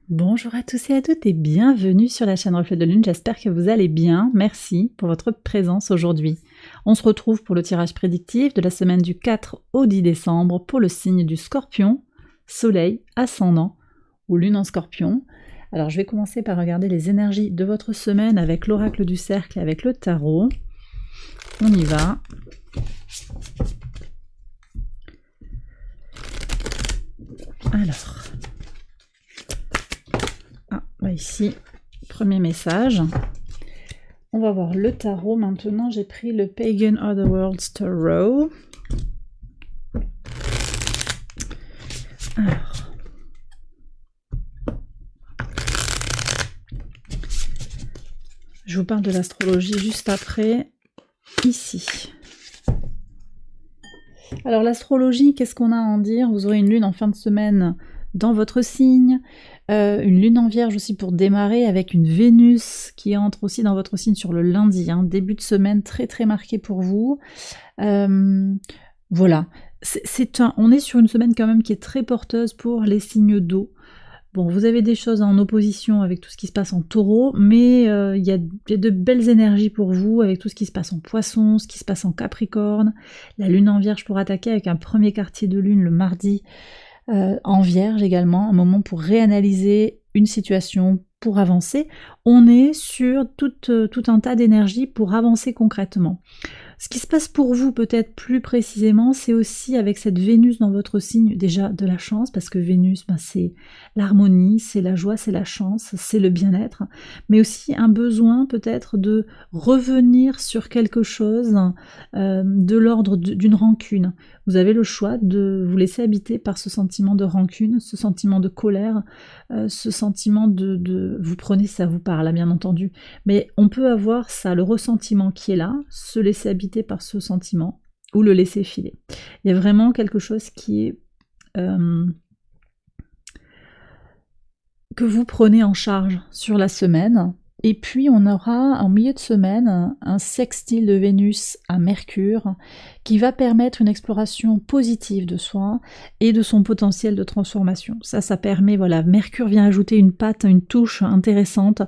Bonjour à tous et à toutes et bienvenue sur la chaîne Reflet de Lune, j'espère que vous allez bien, merci pour votre présence aujourd'hui. On se retrouve pour le tirage prédictif de la semaine du 4 au 10 décembre pour le signe du Scorpion, Soleil, Ascendant ou Lune en Scorpion. Alors je vais commencer par regarder les énergies de votre semaine avec l'oracle du cercle et avec le tarot. On y va. Alors... ici, premier message. On va voir le tarot maintenant. J'ai pris le Pagan Otherworlds Tarot. Alors. Je vous parle de l'astrologie juste après, ici. Alors l'astrologie, qu'est-ce qu'on a à en dire? Vous aurez une lune en fin de semaine dans votre signe, une lune en vierge aussi pour démarrer, avec une Vénus qui entre aussi dans votre signe sur le lundi, début de semaine très très marqué pour vous. Voilà, on est sur une semaine quand même qui est très porteuse pour les signes d'eau. Bon, vous avez des choses en opposition avec tout ce qui se passe en taureau, mais il y a de belles énergies pour vous avec tout ce qui se passe en poisson, ce qui se passe en capricorne, la lune en vierge pour attaquer avec un premier quartier de lune le mardi, en vierge également, un moment pour réanalyser une situation, pour avancer. On est sur tout un tas d'énergie pour avancer concrètement. Ce qui se passe pour vous peut-être plus précisément, c'est aussi avec cette Vénus dans votre signe, déjà de la chance, parce que Vénus, c'est l'harmonie, c'est la joie, c'est la chance, c'est le bien-être, mais aussi un besoin peut-être de revenir sur quelque chose de l'ordre d'une rancune. Vous avez le choix de vous laisser habiter par ce sentiment de rancune, ce sentiment de colère, ce sentiment de... Vous prenez, ça vous parle, bien entendu, mais on peut avoir ça, le ressentiment qui est là, se laisser habiter par ce sentiment, ou le laisser filer. Il y a vraiment quelque chose qui est... que vous prenez en charge sur la semaine. Et puis on aura en milieu de semaine un sextile de Vénus à Mercure qui va permettre une exploration positive de soi et de son potentiel de transformation. Ça permet, voilà, Mercure vient ajouter une patte, une touche intéressante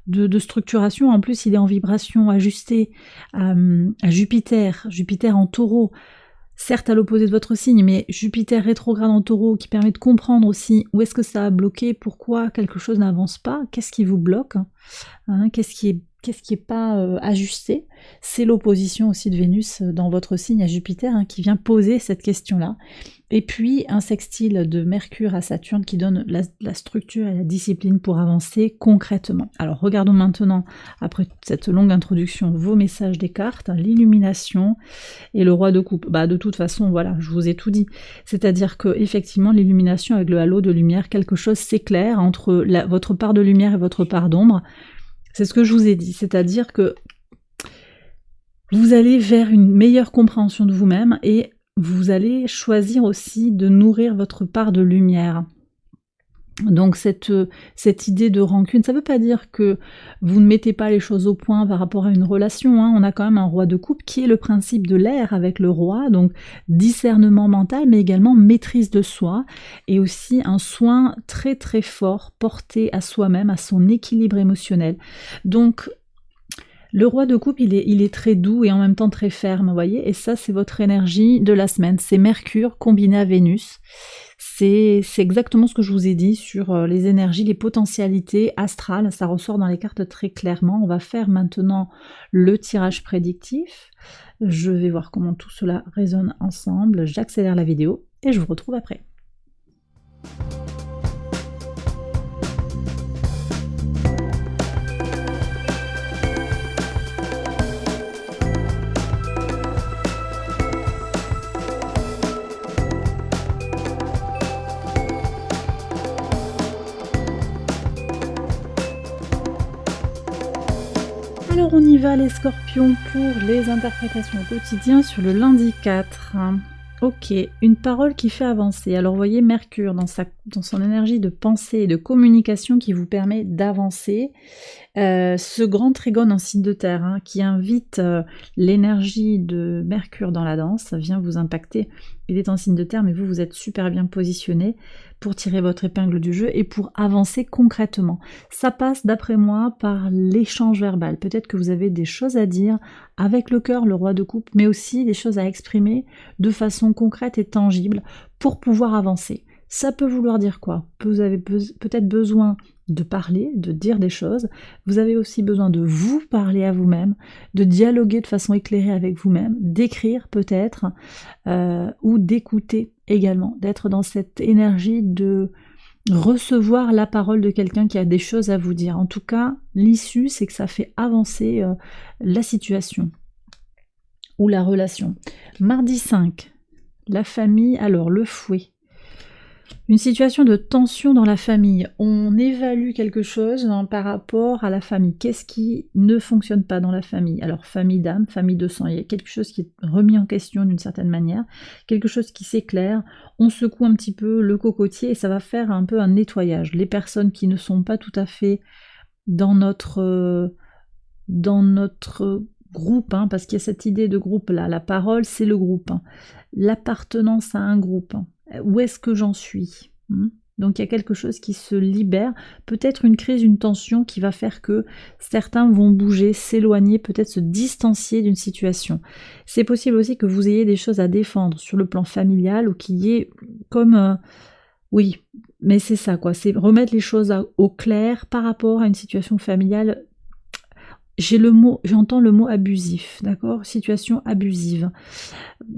de structuration. En plus il est en vibration ajustée à Jupiter en taureau. Certes à l'opposé de votre signe, mais Jupiter rétrograde en taureau qui permet de comprendre aussi où est-ce que ça a bloqué, pourquoi quelque chose n'avance pas, qu'est-ce qui vous bloque, qu'est-ce qui est pas ajusté. C'est l'opposition aussi de Vénus dans votre signe à Jupiter qui vient poser cette question-là. Et puis un sextile de Mercure à Saturne qui donne la structure et la discipline pour avancer concrètement. Alors regardons maintenant, après cette longue introduction, vos messages des cartes, l'illumination et le roi de coupe. De toute façon, voilà, je vous ai tout dit. C'est-à-dire que effectivement, l'illumination avec le halo de lumière, quelque chose s'éclaire entre votre part de lumière et votre part d'ombre. C'est ce que je vous ai dit, c'est-à-dire que vous allez vers une meilleure compréhension de vous-même et vous allez choisir aussi de nourrir votre part de lumière. Donc cette idée de rancune, ça ne veut pas dire que vous ne mettez pas les choses au point par rapport à une relation. On a quand même un roi de coupe qui est le principe de l'air avec le roi, donc discernement mental, mais également maîtrise de soi, et aussi un soin très très fort porté à soi-même, à son équilibre émotionnel. Donc le roi de coupe, il est très doux et en même temps très ferme, vous voyez, et ça c'est votre énergie de la semaine, c'est Mercure combiné à Vénus. C'est exactement ce que je vous ai dit sur les énergies, les potentialités astrales, ça ressort dans les cartes très clairement. On va faire maintenant le tirage prédictif. Je vais voir comment tout cela résonne ensemble. J'accélère la vidéo et je vous retrouve après. Alors on y va les scorpions pour les interprétations au quotidien sur le lundi 4. Ok, une parole qui fait avancer. Alors vous voyez Mercure dans son énergie de pensée et de communication qui vous permet d'avancer. Ce grand trigone en signe de terre qui invite l'énergie de Mercure dans la danse, vient vous impacter. Il est en signe de terre mais vous êtes super bien positionné pour tirer votre épingle du jeu et pour avancer concrètement. Ça passe, d'après moi, par l'échange verbal. Peut-être que vous avez des choses à dire avec le cœur, le roi de coupe, mais aussi des choses à exprimer de façon concrète et tangible pour pouvoir avancer. Ça peut vouloir dire quoi? Vous avez peut-être besoin de parler, de dire des choses. Vous avez aussi besoin de vous parler à vous-même, de dialoguer de façon éclairée avec vous-même, d'écrire peut-être, ou d'écouter également, d'être dans cette énergie de recevoir la parole de quelqu'un qui a des choses à vous dire. En tout cas, l'issue, c'est que ça fait avancer la situation ou la relation. Mardi 5, la famille, alors le fouet. Une situation de tension dans la famille. On évalue quelque chose par rapport à la famille. Qu'est-ce qui ne fonctionne pas dans la famille? Alors, famille d'âme, famille de sang. Il y a quelque chose qui est remis en question d'une certaine manière, quelque chose qui s'éclaire. On secoue un petit peu le cocotier et ça va faire un peu un nettoyage. Les personnes qui ne sont pas tout à fait dans notre groupe, hein, parce qu'il y a cette idée de groupe là. La parole, c'est le groupe. Hein. L'appartenance à un groupe. Hein. Où est-ce que j'en suis? Donc il y a quelque chose qui se libère, peut-être une crise, une tension qui va faire que certains vont bouger, s'éloigner, peut-être se distancier d'une situation. C'est possible aussi que vous ayez des choses à défendre sur le plan familial ou qu'il y ait comme... oui, mais c'est ça quoi, c'est remettre les choses au clair par rapport à une situation familiale. J'entends le mot abusif, d'accord? Situation abusive.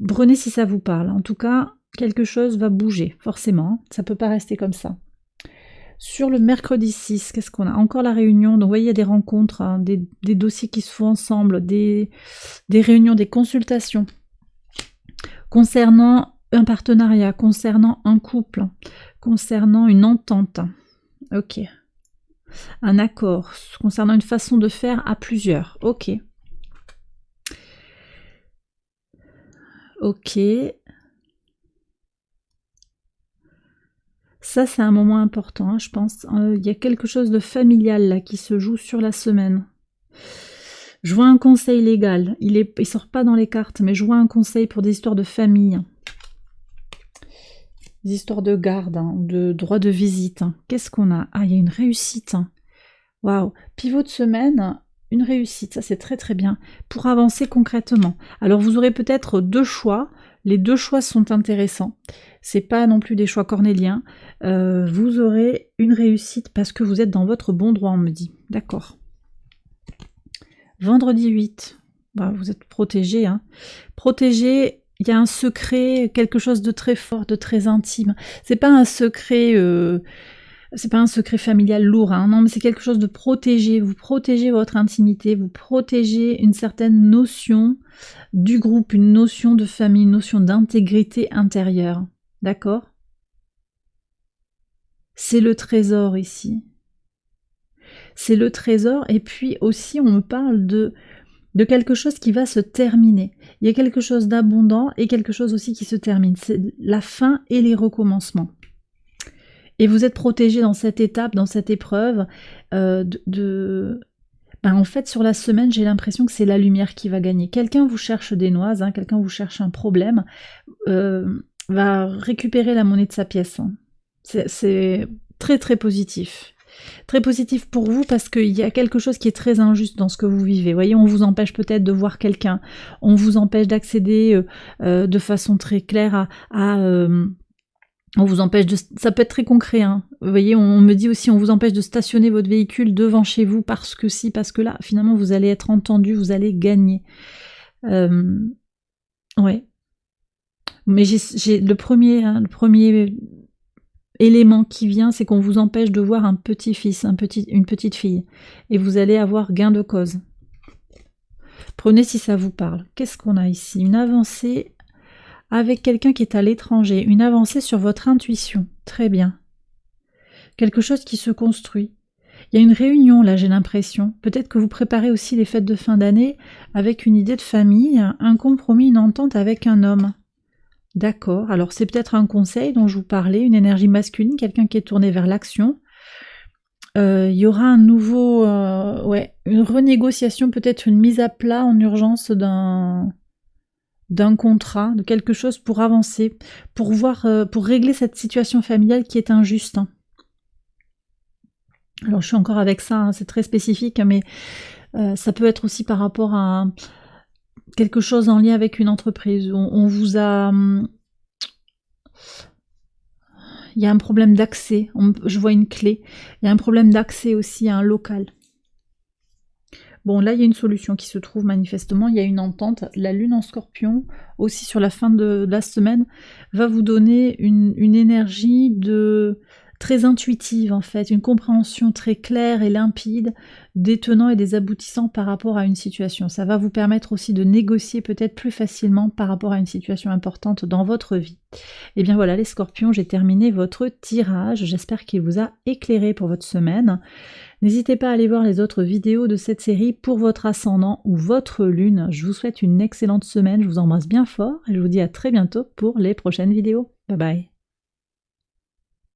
Prenez si ça vous parle. En tout cas, quelque chose va bouger, forcément. Ça ne peut pas rester comme ça. Sur le mercredi 6, qu'est-ce qu'on a? Encore la réunion. Donc, vous voyez, il y a des rencontres, hein, des dossiers qui se font ensemble, des réunions, des consultations concernant un partenariat, concernant un couple, concernant une entente. Ok. Un accord, concernant une façon de faire à plusieurs. Ok. Ok. Ça, c'est un moment important, hein, je pense. Il y a quelque chose de familial là qui se joue sur la semaine. Je vois un conseil légal. Il sort pas dans les cartes, mais je vois un conseil pour des histoires de famille. Des histoires de garde, hein, de droit de visite. Hein. Qu'est-ce qu'on a? Ah, il y a une réussite. Hein. Waouh. Pivot de semaine, une réussite. Ça, c'est très très bien. Pour avancer concrètement. Alors, vous aurez peut-être 2 choix. Les 2 choix sont intéressants. C'est pas non plus des choix cornéliens. Vous aurez une réussite parce que vous êtes dans votre bon droit, on me dit. D'accord. Vendredi 8. Bah, vous êtes protégé. Hein. Protégé, il y a un secret, quelque chose de très fort, de très intime. C'est pas un secret... c'est pas un secret familial lourd, hein, non, mais c'est quelque chose de protégé. Vous protégez votre intimité, vous protégez une certaine notion du groupe, une notion de famille, une notion d'intégrité intérieure. D'accord? C'est le trésor ici. C'est le trésor, et puis aussi on me parle de quelque chose qui va se terminer. Il y a quelque chose d'abondant et quelque chose aussi qui se termine. C'est la fin et les recommencements. Et vous êtes protégé dans cette étape, dans cette épreuve en fait, sur la semaine, j'ai l'impression que c'est la lumière qui va gagner. Quelqu'un vous cherche des noises, hein, quelqu'un vous cherche un problème, va récupérer la monnaie de sa pièce. Hein. C'est très très positif. Très positif pour vous parce qu'il y a quelque chose qui est très injuste dans ce que vous vivez. Vous voyez, on vous empêche peut-être de voir quelqu'un, on vous empêche d'accéder de façon très claire on vous empêche de... Ça peut être très concret, hein. Vous voyez, on me dit aussi, on vous empêche de stationner votre véhicule devant chez vous parce que si, parce que là, finalement, vous allez être entendu, vous allez gagner. Ouais. Mais j'ai le premier élément qui vient, c'est qu'on vous empêche de voir un petit-fils, une petite fille. Et vous allez avoir gain de cause. Prenez si ça vous parle. Qu'est-ce qu'on a ici? Une avancée... avec quelqu'un qui est à l'étranger, une avancée sur votre intuition, très bien. Quelque chose qui se construit. Il y a une réunion là, j'ai l'impression. Peut-être que vous préparez aussi les fêtes de fin d'année avec une idée de famille, un compromis, une entente avec un homme. D'accord, alors c'est peut-être un conseil dont je vous parlais, une énergie masculine, quelqu'un qui est tourné vers l'action. Il y aura un nouveau... une renégociation, peut-être une mise à plat en urgence d'un contrat, de quelque chose pour avancer, pour voir, pour régler cette situation familiale qui est injuste. Alors je suis encore avec ça, hein, c'est très spécifique, mais ça peut être aussi par rapport à quelque chose en lien avec une entreprise. On vous a... Il y a un problème d'accès, je vois une clé, il y a un problème d'accès aussi à un local. Bon, là, il y a une solution qui se trouve manifestement, il y a une entente. La lune en scorpion, aussi sur la fin de la semaine, va vous donner une énergie très intuitive en fait, une compréhension très claire et limpide des tenants et des aboutissants par rapport à une situation. Ça va vous permettre aussi de négocier peut-être plus facilement par rapport à une situation importante dans votre vie. Et bien voilà les scorpions, j'ai terminé votre tirage, j'espère qu'il vous a éclairé pour votre semaine. N'hésitez pas à aller voir les autres vidéos de cette série pour votre ascendant ou votre lune. Je vous souhaite une excellente semaine, je vous embrasse bien fort et je vous dis à très bientôt pour les prochaines vidéos. Bye bye.